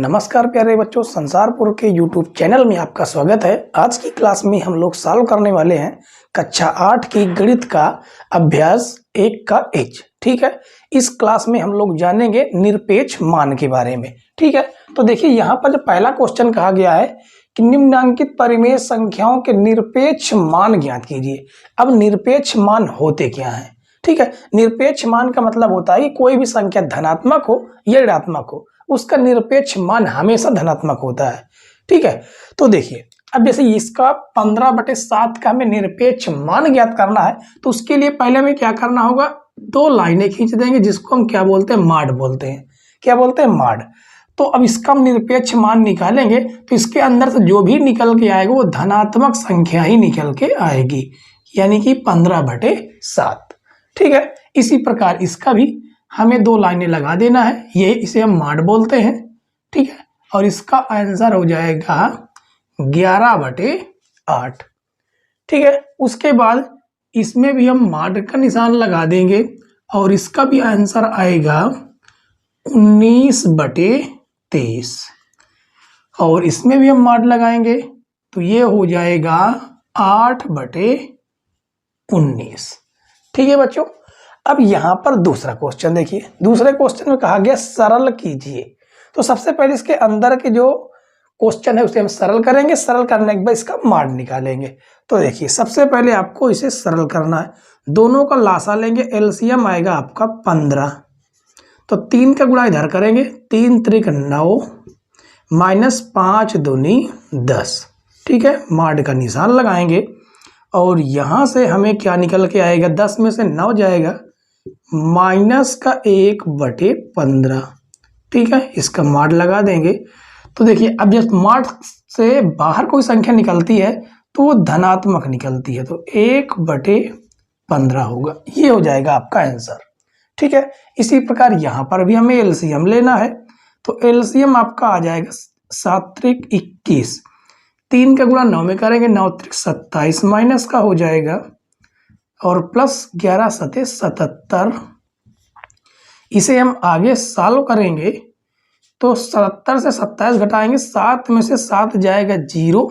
नमस्कार प्यारे बच्चों, संसारपुर के YouTube चैनल में आपका स्वागत है। आज की क्लास में हम लोग सॉल्व करने वाले हैं कक्षा 8 की गणित का अभ्यास 1 का एच। ठीक है, इस क्लास में हम लोग जानेंगे निरपेक्ष मान के बारे में। ठीक है, तो देखिए यहाँ पर जो पहला क्वेश्चन कहा गया है कि निम्नलिखित परिमेय संख्याओं के निरपेक्ष मान ज्ञात कीजिए। अब निरपेक्ष मान होते क्या हैं? ठीक है, निरपेक्ष मान का मतलब होता है कि कोई भी संख्या धनात्मक हो या ऋणात्मक हो, उसका निरपेक्ष मान हमेशा धनात्मक होता है। ठीक है, तो देखिए अब जैसे इसका 15/7 का हमें निरपेक्ष मान ज्ञात करना है, तो उसके लिए पहले हमें क्या करना होगा, दो लाइनें खींच देंगे जिसको हम क्या बोलते हैं, माड बोलते हैं। क्या बोलते हैं, माड। तो अब इसका हम निरपेक्ष मान निकालेंगे तो इसके अंदर से जो भी निकल के आएगा वो धनात्मक संख्या ही निकल के आएगी, यानी कि 15/7। ठीक है, इसी प्रकार इसका भी हमें दो लाइनें लगा देना है, ये इसे हम माड बोलते हैं। ठीक है, और इसका आंसर हो जाएगा 11/8। ठीक है, उसके बाद इसमें भी हम माड का निशान लगा देंगे और इसका भी आंसर आएगा 19/23। और इसमें भी हम माड लगाएंगे तो ये हो जाएगा 8/19। ठीक है बच्चों, अब यहां पर दूसरा क्वेश्चन देखिए। दूसरे क्वेश्चन में कहा गया सरल कीजिए। तो सबसे पहले इसके अंदर के जो क्वेश्चन है उसे हम सरल करेंगे। सरल करने के बाद इसका माड निकालेंगे। तो देखिए सबसे पहले आपको इसे सरल करना है। दोनों का लासा लेंगे, एलसीएम आएगा आपका 15। तो 3 का गुणा इधर करेंगे, 3 त्रिक 9 -5 दूनी 10। ठीक है, माड का निशान लगाएंगे और यहां से हमें क्या निकल के आएगा, 10 में से 9 जाएगा, -1/15। ठीक है, इसका माड लगा देंगे। तो देखिए अब जब माड से बाहर कोई संख्या निकलती है तो वो धनात्मक निकलती है, तो 1/15 होगा। ये हो जाएगा आपका आंसर। ठीक है, इसी प्रकार यहां पर भी हमें एलसीएम लेना है। तो एलसीएम आपका आ जाएगा 7 त्रिक 21। 3 का गुणा 9 में करेंगे, 9 त्रिक 27 माइनस का हो जाएगा और प्लस 11 सते 77। इसे हम आगे सॉल्व करेंगे तो 77 से 27 घटाएंगे, 7 में से 7 जाएगा 0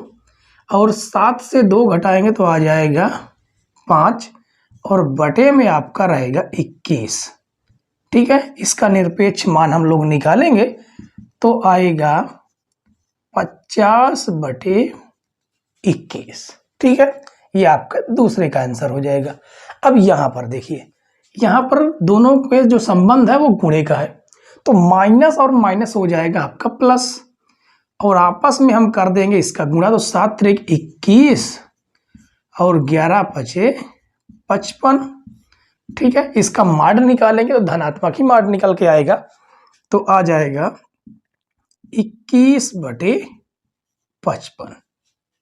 और 7 से 2 घटाएंगे तो आ जाएगा 5 और बटे में आपका रहेगा 21। ठीक है, इसका निरपेक्ष मान हम लोग निकालेंगे तो आएगा 50/21। ठीक है, ये आपका दूसरे का आंसर हो जाएगा। अब यहां पर देखिए, यहां पर दोनों के जो संबंध है वो गुणे का है, तो माइनस और माइनस हो जाएगा आपका प्लस और आपस में हम कर देंगे इसका गुणा। तो 7 त्रिक 21 और 11 पचे 55। ठीक है, इसका माड निकालेंगे तो धनात्मक ही माड निकल के आएगा, तो आ जाएगा 21/55।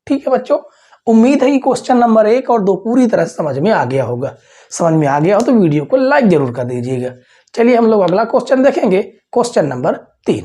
ठीक है बच्चों, उम्मीद है कि क्वेश्चन नंबर 1 और 2 पूरी तरह से समझ में आ गया होगा। समझ में आ गया हो तो वीडियो को लाइक जरूर कर दीजिएगा। चलिए हम लोग अगला क्वेश्चन देखेंगे, क्वेश्चन नंबर 3।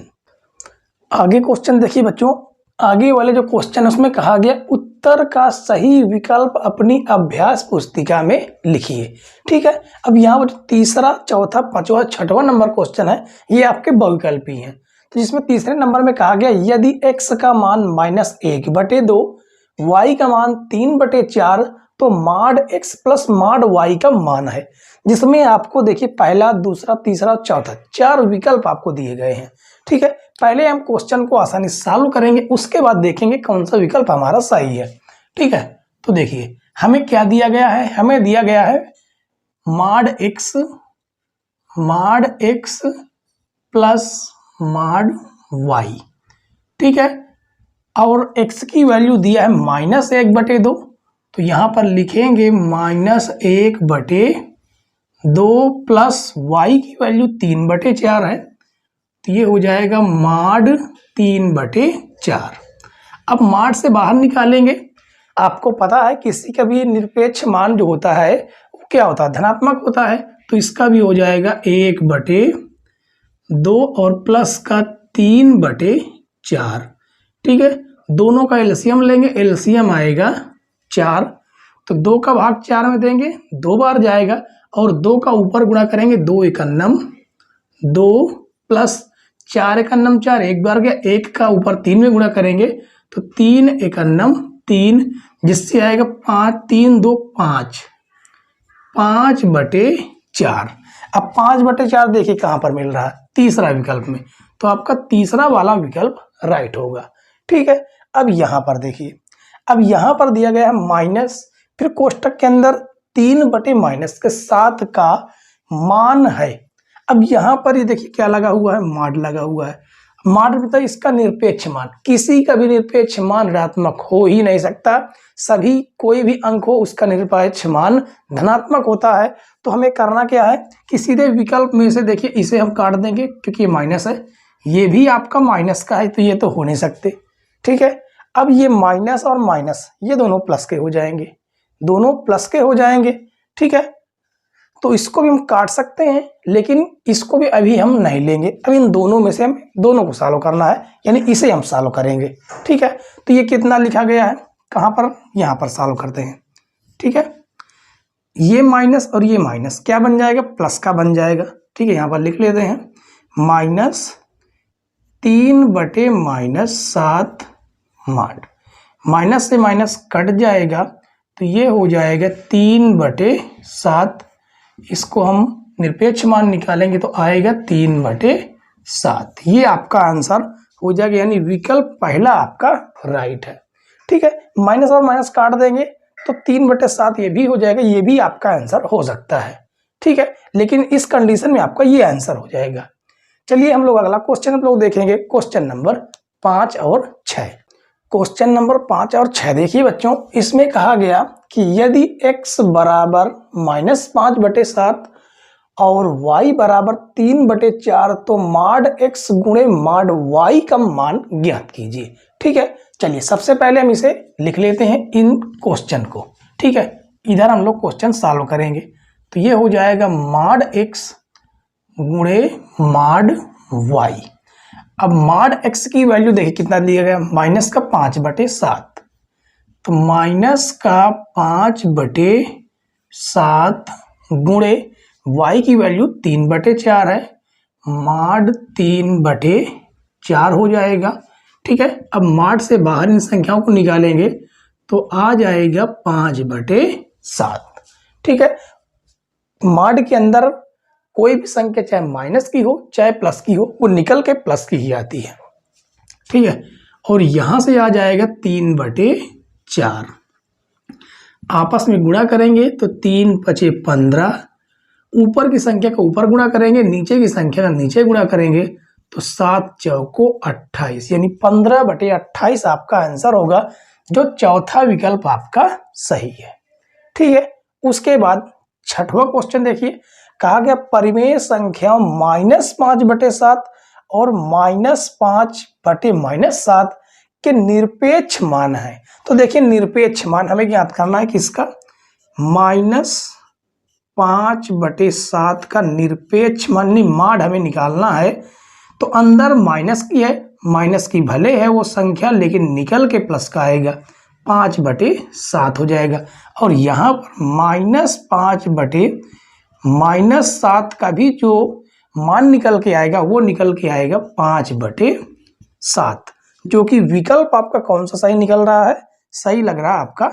आगे क्वेश्चन देखिए बच्चों, आगे वाले जो क्वेश्चन है उसमें कहा गया उत्तर का सही विकल्प अपनी अभ्यास पुस्तिका में लिखिए। ठीक है, अब यहाँ पर तीसरा, चौथा, पांचवा, छठवां नंबर क्वेश्चन है, ये आपके बहुविकल्पी हैं। तो जिसमें तीसरे नंबर में कहा गया यदि x का मान -1/2, y का मान 3/4 तो माड x प्लस माड y का मान है। जिसमें आपको देखिए पहला, दूसरा, तीसरा, चौथा 4 विकल्प आपको दिए गए हैं। ठीक है, पहले हम क्वेश्चन को आसानी से सॉल्व करेंगे, उसके बाद देखेंगे कौन सा विकल्प हमारा सही है। ठीक है, तो देखिए हमें क्या दिया गया है, हमें दिया गया है माड x प्लस माड y। ठीक है, और x की वैल्यू दिया है -1/2, तो यहां पर लिखेंगे -1/2 प्लस y की वैल्यू 3/4 है, तो ये हो जाएगा माड 3/4। अब माड से बाहर निकालेंगे। आपको पता है किसी का भी निरपेक्ष मान जो होता है वो क्या होता है, धनात्मक होता है, तो इसका भी हो जाएगा 1/2 और प्लस का 3/4। ठीक है, दोनों का एलसीएम लेंगे, एलसीएम आएगा 4, तो 2 का भाग 4 में देंगे, 2 बार जाएगा और 2 का ऊपर गुणा करेंगे, 2 × 9 2 प्लस 4 एकन्नम 4, एक बार गया, एक का ऊपर 3 में गुणा करेंगे तो 3 एकन्नम 3, जिससे आएगा 5, 3 2 5, 5/4। अब 5/4 देखिए कहाँ पर मिल रहा है, तीसरा विकल्प में, तो आपका तीसरा वाला विकल्प राइट होगा। ठीक है, अब यहाँ पर देखिए, अब यहाँ पर दिया गया है माइनस, फिर कोष्टक के अंदर 3/-7 का मान है। अब यहाँ पर ये देखिए क्या लगा हुआ है, मॉड लगा हुआ है। मॉड मतलब इसका निरपेक्ष मान, किसी का भी निरपेक्ष मान ऋणात्मक हो ही नहीं सकता, सभी कोई भी अंक हो उसका निरपेक्ष मान धनात्मक होता है। तो हमें करना क्या है कि सीधे विकल्प में से देखिए इसे हम काट देंगे, क्योंकि ये माइनस है, ये भी आपका माइनस का है, तो ये तो हो नहीं सकते। ठीक है, अब ये माइनस और माइनस ये दोनों प्लस के हो जाएंगे, दोनों प्लस के हो जाएंगे। ठीक है, तो इसको भी हम काट सकते हैं, लेकिन इसको भी अभी हम नहीं लेंगे। अब इन दोनों में से हम दोनों को सॉल्व करना है, यानी इसे हम सॉल्व करेंगे। ठीक है, तो ये कितना लिखा गया है, कहाँ पर, यहाँ पर सॉल्व करते हैं। ठीक है, ये माइनस और ये माइनस क्या बन जाएगा, प्लस का बन जाएगा। ठीक है, यहाँ पर लिख लेते हैं -3/-7 मॉड, माइनस से माइनस कट जाएगा तो ये हो जाएगा 3/7, इसको हम निरपेक्ष मान निकालेंगे तो आएगा 3/7। ये आपका आंसर हो जाएगा, यानी विकल्प पहला आपका राइट है। ठीक है, माइनस और माइनस काट देंगे तो 3/7 ये भी हो जाएगा, ये भी आपका आंसर हो सकता है। ठीक है, लेकिन इस कंडीशन में आपका ये आंसर हो जाएगा। चलिए हम लोग अगला क्वेश्चन हम लोग देखेंगे, क्वेश्चन नंबर 5 और 6। क्वेश्चन नंबर 5 और 6 देखिए बच्चों, इसमें कहा गया कि यदि x बराबर -5/7 और y बराबर 3/4 तो मॉड x गुणे मॉड y का मान ज्ञात कीजिए। ठीक है, चलिए सबसे पहले हम इसे लिख लेते हैं इन क्वेश्चन को। ठीक है, इधर हम लोग क्वेश्चन सॉल्व करेंगे, तो ये हो जाएगा मॉड x गुणे मॉड y। अब मॉड x की वैल्यू देखिए कितना दिया गया, माइनस का 5/7, तो माइनस का 5/7 गुणे y की वैल्यू 3/4 है, मॉड 3/4 हो जाएगा। ठीक है, अब मॉड से बाहर इन संख्याओं को निकालेंगे तो आ जाएगा 5/7। ठीक है, मॉड के अंदर कोई भी संख्या चाहे माइनस की हो चाहे प्लस की हो, वो निकल के प्लस की ही आती है। ठीक है, और यहां से आ जाएगा 3/4, आपस में गुणा करेंगे तो 3×5 = 15, ऊपर की संख्या का ऊपर गुणा करेंगे, नीचे की संख्या का नीचे गुणा करेंगे तो 7×4 = 28, यानी 15/28 आपका आंसर होगा, जो चौथा विकल्प आपका सही है। ठीक है, उसके बाद छठवां क्वेश्चन देखिए, कहा गया परिमेय संख्याओं -5/7 और -5/-7 के निरपेक्ष मान है। तो देखिए निरपेक्ष मान हमें ज्ञात करना है किसका, -5/7 का निरपेक्ष मान, मॉड हमें निकालना है। तो अंदर माइनस की है, माइनस की भले है वो संख्या, लेकिन निकल के प्लस का आएगा, 5/7 हो जाएगा। और यहाँ पर -5/-7 का भी जो मान निकल के आएगा वो निकल के आएगा 5/7, जो कि विकल्प आपका कौन सा सही निकल रहा है, सही लग रहा है आपका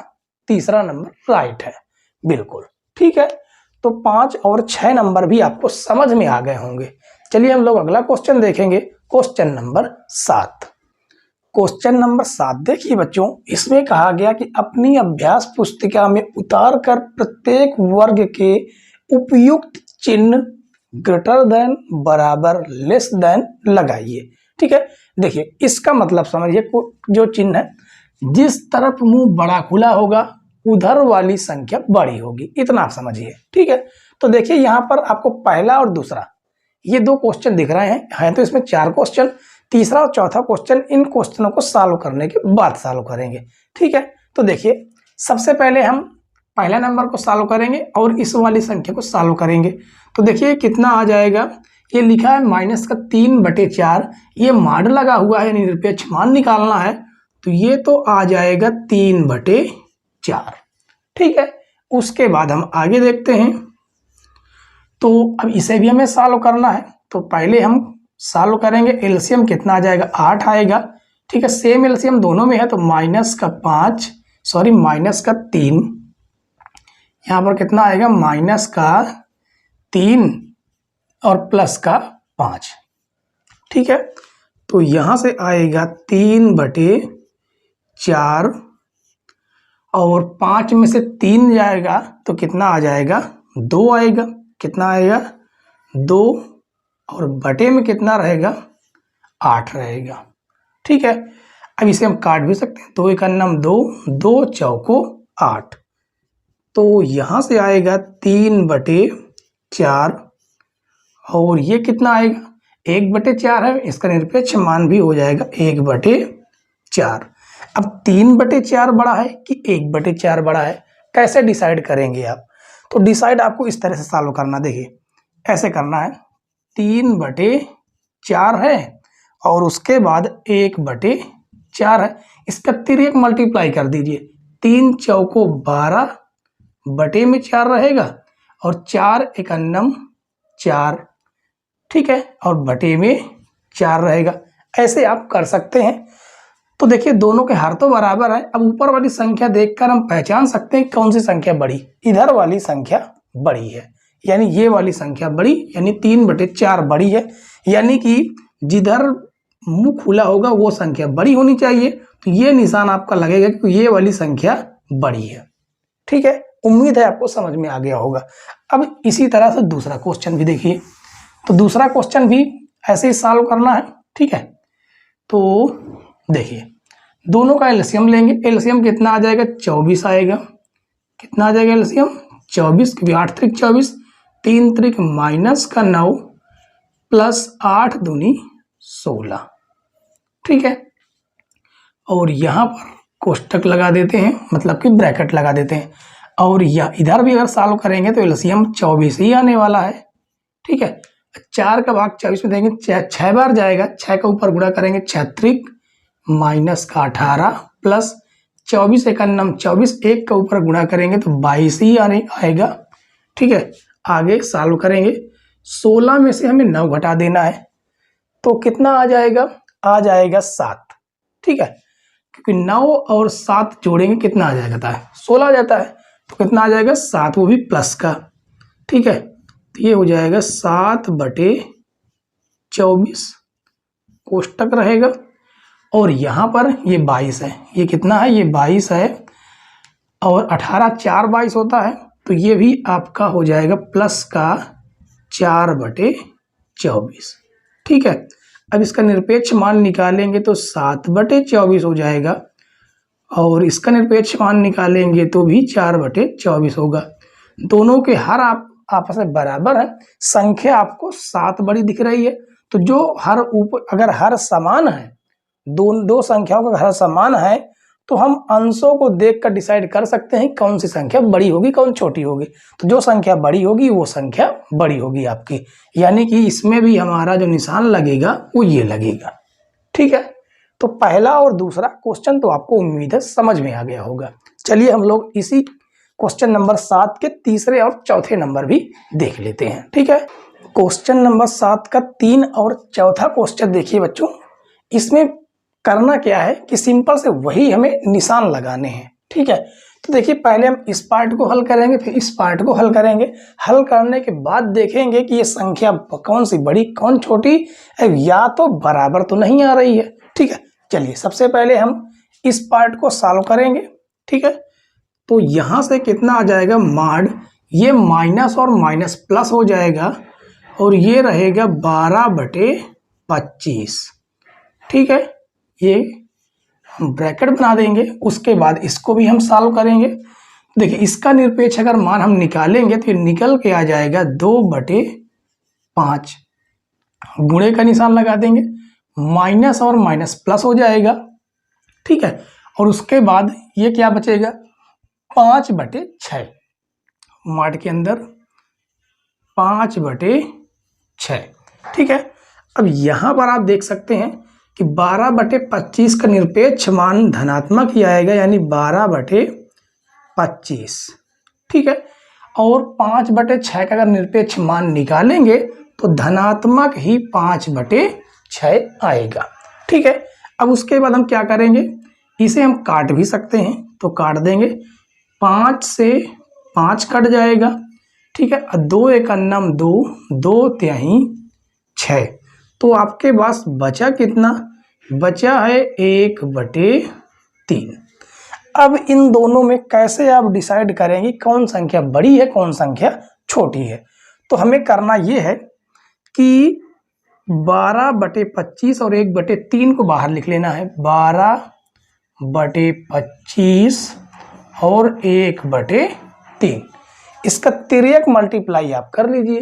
तीसरा नंबर राइट है, बिल्कुल। ठीक है, तो 5 और 6 नंबर भी आपको समझ में आ गए होंगे। चलिए हम लोग अगला क्वेश्चन देखेंगे, क्वेश्चन नंबर 7। क्वेश्चन नंबर 7 देखिए बच्चों, इसमें कहा गया कि अपनी अभ्यास पुस्तिका में उतार कर प्रत्येक वर्ग के उपयुक्त चिन्ह ग्रेटर देन, बराबर, लेस देन लगाइए। ठीक है, देखिए इसका मतलब समझिए, जो चिन्ह है जिस तरफ मुंह बड़ा खुला होगा उधर वाली संख्या बड़ी होगी, इतना आप समझिए। ठीक है, तो देखिए यहाँ पर आपको पहला और दूसरा ये 2 क्वेश्चन दिख रहे हैं तो इसमें 4 क्वेश्चन, तीसरा और चौथा क्वेश्चन इन क्वेश्चनों को सॉल्व करने के बाद सॉल्व करेंगे। ठीक है, तो देखिए सबसे पहले हम पहला नंबर को सॉल्व करेंगे और इस वाली संख्या को सॉल्व करेंगे। तो देखिए कितना आ जाएगा, ये लिखा है -3/4, ये मॉड लगा हुआ है, निरपेक्ष मान निकालना है, तो ये तो आ जाएगा 3/4। ठीक है, उसके बाद हम आगे देखते हैं, तो अब इसे भी हमें सॉल्व करना है, तो पहले हम सॉल्व करेंगे, एलसीएम कितना आ जाएगा, 8 आएगा। ठीक है, सेम एलसीएम दोनों में है तो माइनस का 3, यहाँ पर कितना आएगा, -3 और +5। ठीक है, तो यहाँ से आएगा 3/4 और 5 में से 3 जाएगा तो कितना आ जाएगा, 2 आएगा। कितना आएगा, 2 और बटे में कितना रहेगा, 8 रहेगा। ठीक है, अब इसे हम काट भी सकते हैं, 2 × 2, 2 चौको 8, तो यहाँ से आएगा 3/4 और ये कितना आएगा, 1/4 है, इसका निरपेक्ष मान भी हो जाएगा 1/4। अब 3/4 बड़ा है कि 1/4 बड़ा है, कैसे डिसाइड करेंगे आप? तो डिसाइड आपको इस तरह से सॉल्व करना, देखिए ऐसे करना है, 3/4 है और उसके बाद 1/4 है, इसका 3 मल्टीप्लाई कर दीजिए, 3 चौको 12 बटे में 4 रहेगा और 4 × 4, ठीक है, और बटे में 4 रहेगा। ऐसे आप कर सकते हैं। तो देखिए दोनों के हर तो बराबर है। अब ऊपर वाली संख्या देखकर हम पहचान सकते हैं कौन सी संख्या बड़ी, इधर वाली संख्या बड़ी है, यानी ये वाली संख्या बड़ी, यानी 3/4 बड़ी है, यानी कि जिधर मुंह खुला होगा वो संख्या बड़ी होनी चाहिए। तो ये निशान आपका लगेगा कि ये वाली संख्या बड़ी है। ठीक है, उम्मीद है आपको समझ में आ गया होगा। अब इसी तरह से दूसरा क्वेश्चन भी देखिए, तो दूसरा क्वेश्चन भी ऐसे ही सॉल्व करना है। ठीक है, तो देखिए दोनों का एलसीएम लेंगे, एलसीएम कितना आ जाएगा, 24 आएगा। कितना आ जाएगा एलसीएम, 24, क्योंकि 8 त्रिक 24, 3 त्रिक -9 प्लस 8 दूनी 16। ठीक है, और यहाँ पर कोष्टक लगा देते हैं, मतलब कि ब्रैकेट लगा देते हैं, और या इधर भी अगर सॉल्व करेंगे तो एलसीएम 24 ही आने वाला है। ठीक है, 4 का भाग 24 में देंगे, 6 बार जाएगा, 6 का ऊपर गुणा करेंगे, 6 त्रिक -18 प्लस 24 × 24, 1 का ऊपर गुणा करेंगे तो 22 ही आएगा। ठीक है, आगे सॉल्व करेंगे, 16 में से हमें 9 घटा देना है, तो कितना आ जाएगा, आ जाएगा 7। ठीक है, क्योंकि 9 और 7 जोड़ेंगे कितना आ जाएगा, 16 आ जाता है, तो कितना आ जाएगा 7, वो भी प्लस का। ठीक है, तो ये हो जाएगा 7/24 कोष्टक रहेगा, और यहाँ पर ये 22 है, ये कितना है, ये 22 है, और 18 4 22 होता है, तो ये भी आपका हो जाएगा प्लस का 4/24। ठीक है, अब इसका निरपेक्ष मान निकालेंगे तो 7/24 हो जाएगा, और इसका निरपेक्ष मान निकालेंगे तो भी 4/24 होगा। दोनों के हर आपस में बराबर है, संख्या आपको 7 बड़ी दिख रही है, तो जो हर ऊपर अगर हर समान है, दो संख्याओं का हर समान है, तो हम अंशों को देखकर डिसाइड कर सकते हैं कौन सी संख्या बड़ी होगी, कौन छोटी होगी। तो जो संख्या बड़ी होगी वो संख्या बड़ी होगी आपकी, यानी कि इसमें भी हमारा जो निशान लगेगा वो ये लगेगा। ठीक है, तो पहला और दूसरा क्वेश्चन तो आपको उम्मीद है समझ में आ गया होगा। चलिए हम लोग इसी क्वेश्चन नंबर 7 के तीसरे और चौथे नंबर भी देख लेते हैं। ठीक है, क्वेश्चन नंबर 7 का 3 और चौथा क्वेश्चन देखिए बच्चों, इसमें करना क्या है कि सिंपल से वही हमें निशान लगाने हैं। ठीक है, तो देखिए पहले हम इस पार्ट को हल करेंगे, फिर इस पार्ट को हल करेंगे। हल करने के बाद देखेंगे कि ये संख्या कौन सी बड़ी कौन छोटी, या तो बराबर तो नहीं आ रही है। ठीक है, चलिए सबसे पहले हम इस पार्ट को सॉल्व करेंगे। ठीक है, तो यहाँ से कितना आ जाएगा, माड ये माइनस और माइनस प्लस हो जाएगा, और ये रहेगा 12/25। ठीक है, ये हम ब्रैकेट बना देंगे, उसके बाद इसको भी हम सॉल्व करेंगे। देखिए इसका निरपेक्ष अगर मान हम निकालेंगे तो ये निकल के आ जाएगा 2/5, गुणे का निशान लगा देंगे, माइनस और माइनस प्लस हो जाएगा। ठीक है, और उसके बाद ये क्या बचेगा, 5/6, माड के अंदर 5/6। ठीक है, अब यहाँ पर आप देख सकते हैं कि 12/25 का निरपेक्ष मान धनात्मक ही आएगा, यानी 12/25। ठीक है, और 5/6 का अगर निरपेक्ष मान निकालेंगे तो धनात्मक ही 5/6 आएगा। ठीक है, अब उसके बाद हम क्या करेंगे, इसे हम काट भी सकते हैं, तो काट देंगे, 5 से 5 कट जाएगा। ठीक है, 2 एकन्नम 2, 2 तिहाई 6, तो आपके पास बचा कितना, बचा है 1/3। अब इन दोनों में कैसे आप डिसाइड करेंगे कौन संख्या बड़ी है कौन संख्या छोटी है, तो हमें करना ये है कि 12/25 और 1/3 को बाहर लिख लेना है। 12/25 और 1/3, इसका तिर्यक मल्टीप्लाई आप कर लीजिए।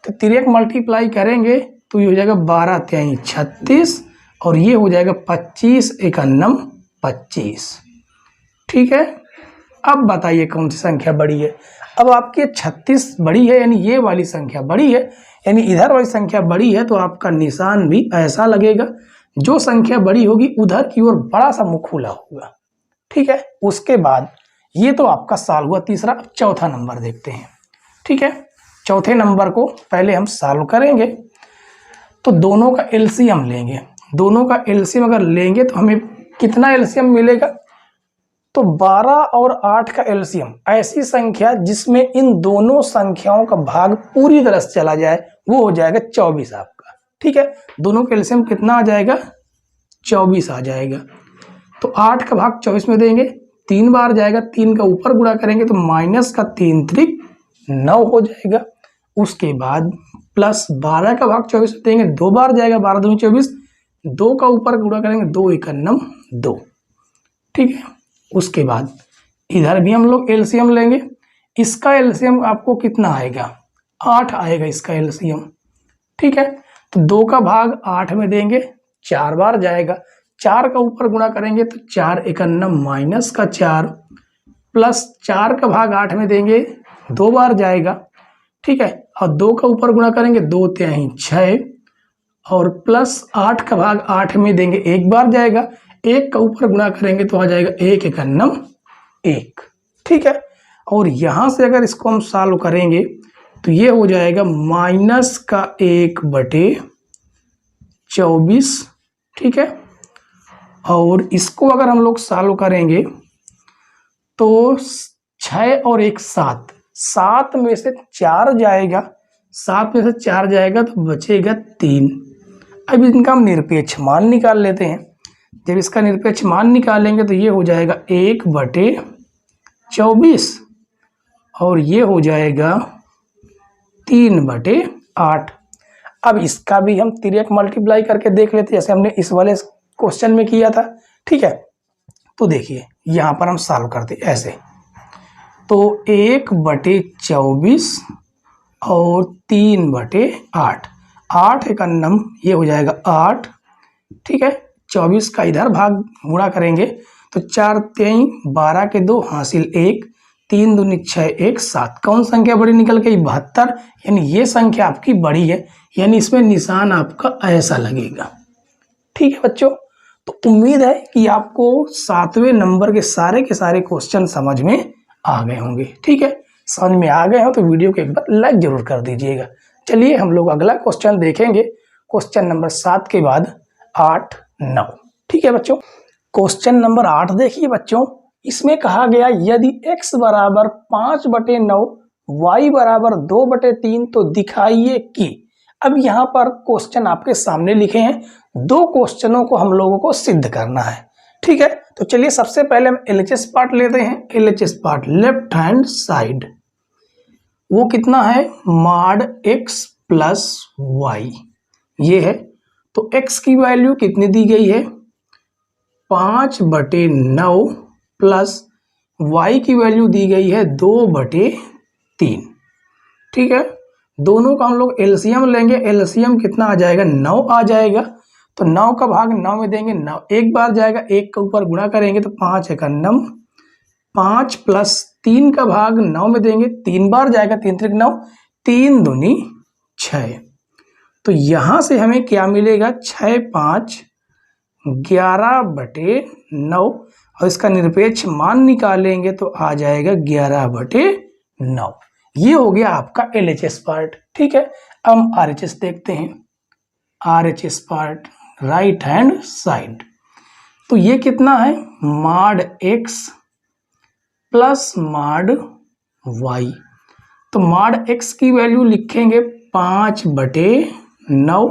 तो तिर्यक मल्टीप्लाई करेंगे तो ये हो जाएगा 12 तिहाई 36 और ये हो जाएगा 25 एकन्नम 25। ठीक है, अब बताइए कौन सी संख्या बड़ी है। अब आपकी 36 बड़ी है, यानी ये वाली संख्या बड़ी है, यानी इधर वाली संख्या बड़ी है, तो आपका निशान भी ऐसा लगेगा, जो संख्या बड़ी होगी उधर की ओर बड़ा सा मुख खुला होगा। ठीक है, उसके बाद ये तो आपका सॉल्व हुआ तीसरा। अब चौथा नंबर देखते हैं। ठीक है, चौथे नंबर को पहले हम सॉल्व करेंगे, तो दोनों का एलसीएम लेंगे। दोनों का एलसीएम अगर लेंगे तो हमें कितना एलसीएम मिलेगा, तो 12 और 8 का एलसीएम, ऐसी संख्या जिसमें इन दोनों संख्याओं का भाग पूरी तरह से चला जाए, वो हो जाएगा 24 आपका। ठीक है, दोनों का एलसीएम कितना आ जाएगा, 24 आ जाएगा। तो 8 का भाग 24 में देंगे, 3 बार जाएगा, 3 का ऊपर गुणा करेंगे तो माइनस का 3 त्रिक 9 हो जाएगा। उसके बाद प्लस 12 का भाग 24 में देंगे, 2 बार जाएगा, 12 दूनी 24, 2 का ऊपर गुणा करेंगे, 2 एकन्नम 2। ठीक है, उसके बाद इधर भी हम लोग एलसीएम लेंगे। इसका एलसीएम आपको कितना आएगा, 8 आएगा इसका एलसीएम। ठीक है, तो 2 का भाग 8 में देंगे, 4 बार जाएगा, 4 का ऊपर गुणा करेंगे तो 4 एकन्नम माइनस का 4, प्लस 4 का भाग 8 में देंगे, 2 बार जाएगा। ठीक है, और 2 का ऊपर गुणा करेंगे, 2 तिहाई 6, और प्लस 8 का भाग 8 में देंगे, 1 बार जाएगा, 1 का ऊपर गुणा करेंगे तो आ जाएगा 1 एकन्नम 1। ठीक है, और यहां से अगर इसको हम सॉल्व करेंगे तो ये हो जाएगा माइनस का 1/24। ठीक है, और इसको अगर हम लोग सॉल्व करेंगे तो 6 और 1 7, 7 में से 4 जाएगा, 7 में से 4 जाएगा तो बचेगा 3। अब इनका हम निरपेक्ष मान निकाल लेते हैं। जब इसका निरपेक्ष मान निकालेंगे तो ये हो जाएगा 1/24 और ये हो जाएगा 3/8। अब इसका भी हम तिर्यक मल्टीप्लाई करके देख लेते हैं, जैसे हमने इस वाले क्वेश्चन में किया था। ठीक है, तो देखिए यहाँ पर हम सॉल्व करते ऐसे, तो 1/24 और 3/8, 8 एकन्नम ये हो जाएगा 8। ठीक है, 24 का इधर भाग गुणा करेंगे तो 4 तिहाई 12 के 2 हासिल 1, 3 दूनी 6, 1 7। कौन संख्या बड़ी निकल गई, 72, यानी ये संख्या आपकी बड़ी है, यानी इसमें निशान आपका ऐसा लगेगा। ठीक है बच्चों, तो उम्मीद है कि आपको 7वें नंबर के सारे क्वेश्चन समझ में आ गए होंगे। ठीक है, समझ में आ गए हो तो वीडियो को एक बार लाइक जरूर कर दीजिएगा। चलिए हम लोग अगला क्वेश्चन देखेंगे, क्वेश्चन नंबर 7 के बाद 8 9। ठीक है बच्चों, क्वेश्चन नंबर 8 देखिए बच्चों, इसमें कहा गया यदि x बराबर 5/9 y बराबर 2/3 तो दिखाइए कि। अब यहाँ पर क्वेश्चन आपके सामने लिखे हैं, 2 क्वेश्चनों को हम लोगों को सिद्ध करना है। ठीक है, तो चलिए सबसे पहले हम LHS पार्ट लेते हैं। LHS part left hand side, वो कितना है, mod x प्लस y ये है। तो x की वैल्यू कितनी दी गई है, 5/9 प्लस y की वैल्यू दी गई है 2/3। ठीक है, दोनों का हम लोग एलसीएम लेंगे, एलसीएम कितना आ जाएगा, 9 आ जाएगा। तो 9 का भाग 9 में देंगे, 9 एक बार जाएगा, 1 के ऊपर गुणा करेंगे तो 5 एकन्नम 5, प्लस 3 का भाग 9 में देंगे, 3 बार जाएगा, 3 त्रिक 9, 3 दूनी 6। तो यहां से हमें क्या मिलेगा, 6 5 11/9 और इसका निरपेक्ष मान निकालेंगे तो आ जाएगा 11/9। ये हो गया आपका LHS पार्ट। ठीक है, हम RHS देखते हैं, RHS part right hand side. तो ये कितना है, mod x plus mod y। तो मॉड x की वैल्यू लिखेंगे 5/9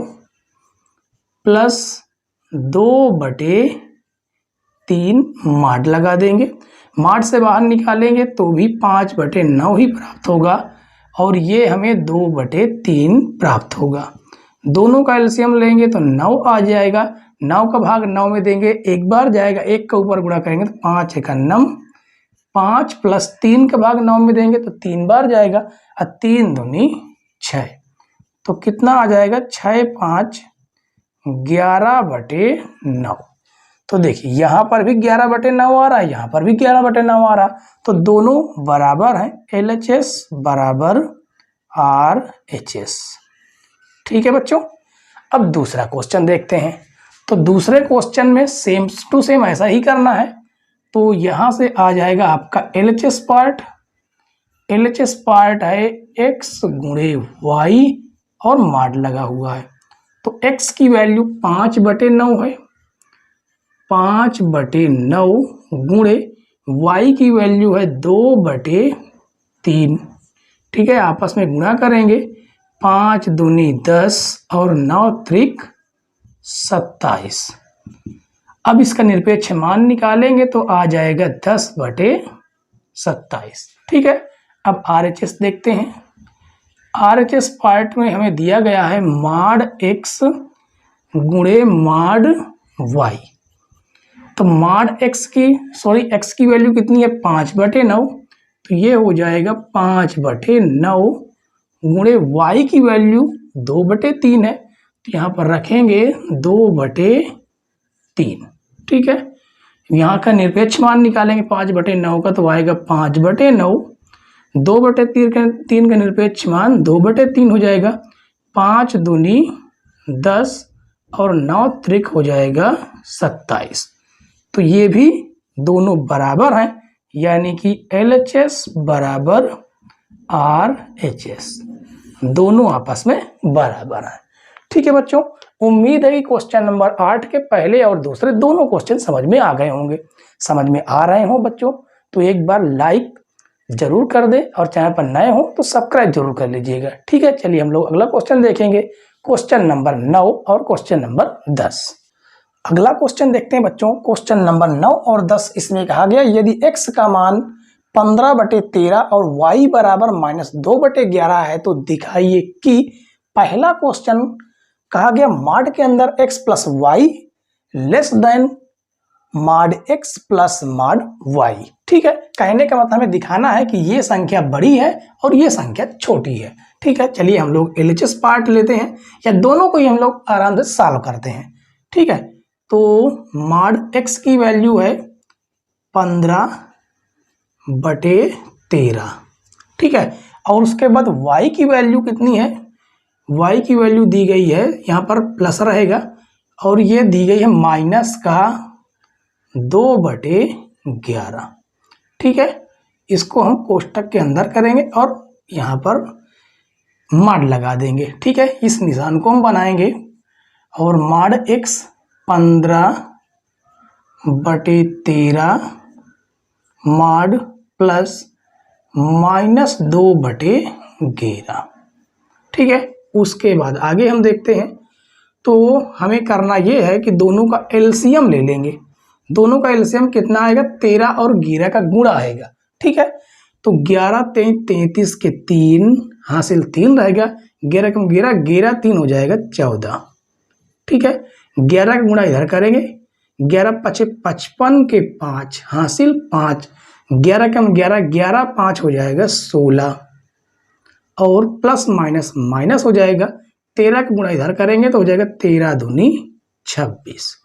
प्लस 2/3 मॉड लगा देंगे। मॉड से बाहर निकालेंगे तो भी 5/9 ही प्राप्त होगा और ये हमें 2/3 प्राप्त होगा। दोनों का एलसीएम लेंगे तो 9 आ जाएगा। 9 का भाग 9 में देंगे, एक बार जाएगा, एक का ऊपर गुणा करेंगे तो 5 × 9, 5 प्लस 3 का भाग 9 में देंगे तो 3 बार जाएगा और 3 दूनी 6। तो कितना आ जाएगा, 6 5 11/9। तो देखिए यहाँ पर भी 11/9 आ रहा है, यहाँ पर भी 11/9 आ रहा, तो दोनों बराबर हैं। LHS बराबर RHS। ठीक है बच्चों, अब दूसरा क्वेश्चन देखते हैं। तो दूसरे क्वेश्चन में सेम टू सेम ऐसा ही करना है। तो यहाँ से आ जाएगा आपका LHS पार्ट। LHS पार्ट है x × y और मॉड लगा हुआ है। तो x की वैल्यू 5/9 है, 5/9 गुणे y की वैल्यू है 2/3। ठीक है, आपस में गुणा करेंगे, 5 दूनी 10 और 9 त्रिक 27। अब इसका निरपेक्ष मान निकालेंगे तो आ जाएगा 10/27। ठीक है, अब RHS देखते हैं। RHS पार्ट में हमें दिया गया है मॉड x गुणे मॉड y। तो मॉड x की वैल्यू कितनी है, 5/9। तो ये हो जाएगा 5/9 गुणे y की वैल्यू 2/3 है, तो यहाँ पर रखेंगे 2/3। ठीक है, यहाँ का निरपेक्ष मान निकालेंगे 5/9 का तो आएगा 5/9, 2/3 का निरपेक्ष मान 2/3 हो जाएगा, 5 दूनी 10 और 9 त्रिक हो जाएगा 27। तो ये भी दोनों बराबर हैं, यानी कि LHS बराबर RHS, दोनों आपस में बराबर हैं। ठीक है बच्चों, उम्मीद है कि क्वेश्चन नंबर 8 के पहले और दूसरे दोनों क्वेश्चन समझ में आ गए होंगे। समझ में आ रहे हो बच्चों तो एक बार लाइक जरूर कर दे और चैनल पर नए हो तो सब्सक्राइब जरूर कर लीजिएगा। ठीक है, चलिए हम लोग अगला क्वेश्चन देखेंगे, क्वेश्चन नंबर 9 और क्वेश्चन नंबर 10। अगला क्वेश्चन देखते हैं बच्चों, क्वेश्चन नंबर 9 और 10। इसमें कहा गया यदि x का मान 15/13 और y बराबर -2/11 है तो दिखाइए कि। पहला क्वेश्चन कहा गया मॉड के अंदर x plus y less than mod x plus mod y। ठीक है, कहने का मतलब हमें दिखाना है कि ये संख्या बड़ी है और ये संख्या छोटी है। ठीक है, चलिए हम लोग LHS पार्ट लेते हैं या दोनों को ही हम लोग आराम से सॉल्व करते हैं। ठीक है, तो मॉड x की वैल्यू है 15/13। ठीक है, और उसके बाद y की वैल्यू कितनी है, y की वैल्यू दी गई है, यहाँ पर प्लस रहेगा और ये दी गई है -2/11। ठीक है, इसको हम कोष्टक के अंदर करेंगे और यहाँ पर मॉड लगा देंगे। ठीक है, इस निशान को हम बनाएंगे और मॉड x 15/13 मॉड प्लस -2/11। ठीक है, उसके बाद आगे हम देखते हैं। तो हमें करना ये है कि दोनों का एलसीएम ले लेंगे। दोनों का एलसीएम कितना आएगा, 13 और 11 का गुणा आएगा। ठीक है, तो 11 3 33 के 3 हासिल 3 रहेगा, 11 कम 11 11 3 हो जाएगा 14। ठीक है, 11 का गुणा इधर करेंगे, 11 5 55 के 5 हासिल 5, 11 कम 11 11 5 हो जाएगा 16 और प्लस माइनस माइनस हो जाएगा। 13 का गुणा इधर करेंगे तो हो जाएगा 13 दूनी 26।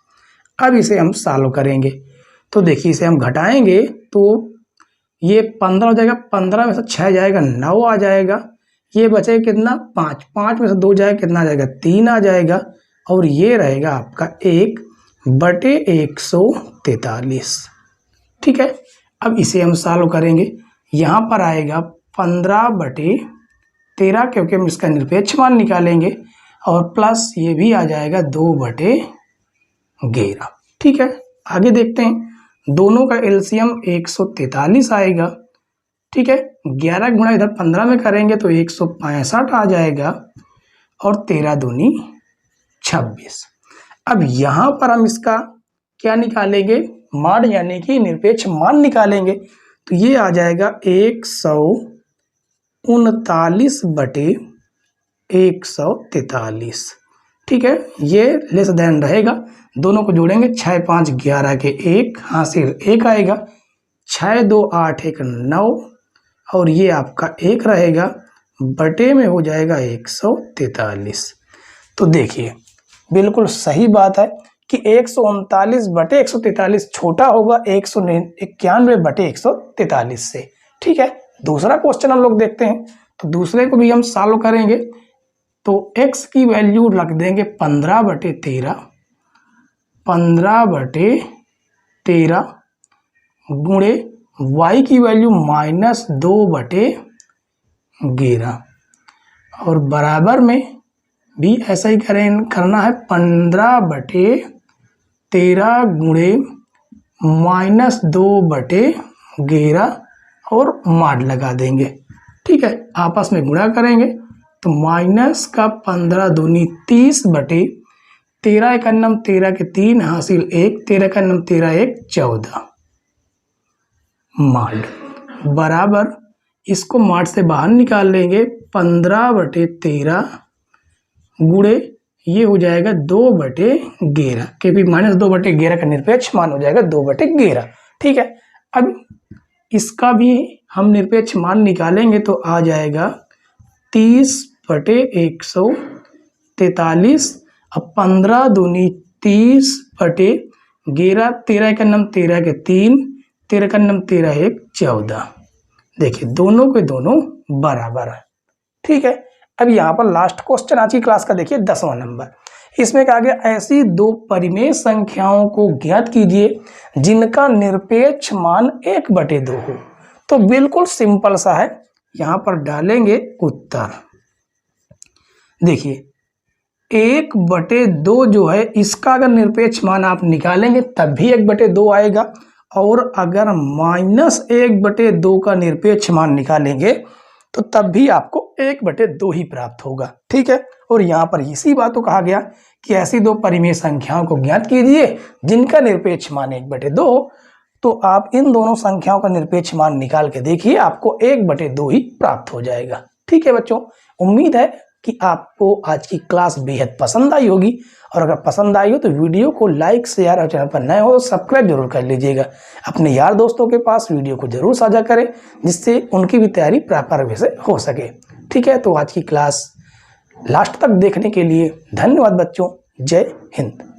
अब इसे हम सॉल्व करेंगे तो देखिए इसे हम घटाएंगे तो ये 15 हो जाएगा, 15 में से 6 जाएगा 9 आ जाएगा, ये बचेगा कितना 5, 5 में से 2 जाएगा कितना आ जाएगा 3 आ जाएगा और ये रहेगा आपका 1/143। ठीक है, अब इसे हम सॉल्व करेंगे, यहाँ पर आएगा 15/13 13 क्योंकि हम इसका निरपेक्ष मान निकालेंगे, और प्लस ये भी आ जाएगा 2/11। ठीक है, आगे देखते हैं। दोनों का एलसीएम 143 आएगा। ठीक है, 11 गुणा इधर 15 में करेंगे तो 165 आ जाएगा, और 13 दूनी 26। अब यहाँ पर हम इसका क्या निकालेंगे, मान यानी कि निरपेक्ष मान निकालेंगे। तो ये आ जाएगा 139/143। ठीक है, ये लेस देन रहेगा, दोनों को जोड़ेंगे 6 5 11 के 1 हासिल 1 आएगा, 6 2 8 1 9, और ये आपका 1 रहेगा, बटे में हो जाएगा 143। तो देखिए बिल्कुल सही बात है कि 139/143 छोटा होगा 191/143 से। ठीक है, दूसरा क्वेश्चन हम लोग देखते हैं। तो दूसरे को भी हम सॉल्व करेंगे। तो x की वैल्यू रख देंगे 15/13, 15/13 गुणे y की वैल्यू -2/11, और बराबर में भी ऐसा ही करना है, 15/13 गुणे -2/11 और माड लगा देंगे। ठीक है, आपस में गुणा करेंगे तो माइनस का 15 दूनी 30/13 एकन्नम 13 के 3 हासिल 1, 13 एकन्नम 13 1 14 माड, बराबर इसको माड से बाहर निकाल लेंगे, 15/13 गुणे ये हो जाएगा 2/11, क्योंकि -2/11 का निरपेक्ष मान हो जाएगा 2/11। ठीक है, अब इसका भी हम निरपेक्ष मान निकालेंगे तो आ जाएगा 30/143। अब 15 दूनी 30/11, 13 एकन्नम 13 के 3, 13 एकन्नम 13 1 14। देखिए दोनों के दोनों बराबर है। ठीक है, अब यहाँ पर लास्ट क्वेश्चन आज की क्लास का देखिए 10वां नंबर। इसमें कहा गया ऐसी दो परिमेय संख्याओं को ज्ञात कीजिए जिनका निरपेक्ष मान 1/2 हो। तो बिल्कुल सिंपल सा है, यहाँ पर डालेंगे उत्तर। देखिए 1/2 जो है इसका अगर निरपेक्ष मान आप निकालेंगे तब भी 1/2 आएगा, और अगर -1/2 का निरपेक्ष मान निकालेंगे तो तब भी आपको 1/2 ही प्राप्त होगा। ठीक है, और यहाँ पर इसी बात को कहा गया कि ऐसी दो परिमेय संख्याओं को ज्ञात कीजिए जिनका निरपेक्ष मान 1/2 हो। तो आप इन दोनों संख्याओं का निरपेक्ष मान निकाल के देखिए, आपको 1/2 ही प्राप्त हो जाएगा। ठीक है बच्चों, उम्मीद है कि आपको आज की क्लास बेहद पसंद आई होगी, और अगर पसंद आई हो तो वीडियो को लाइक शेयर, और चैनल पर नए हो तो सब्सक्राइब जरूर कर लीजिएगा। अपने यार दोस्तों के पास वीडियो को जरूर साझा करें, जिससे उनकी भी तैयारी प्रॉपर वे से हो सके। ठीक है, तो आज की क्लास लास्ट तक देखने के लिए धन्यवाद बच्चों। जय हिंद।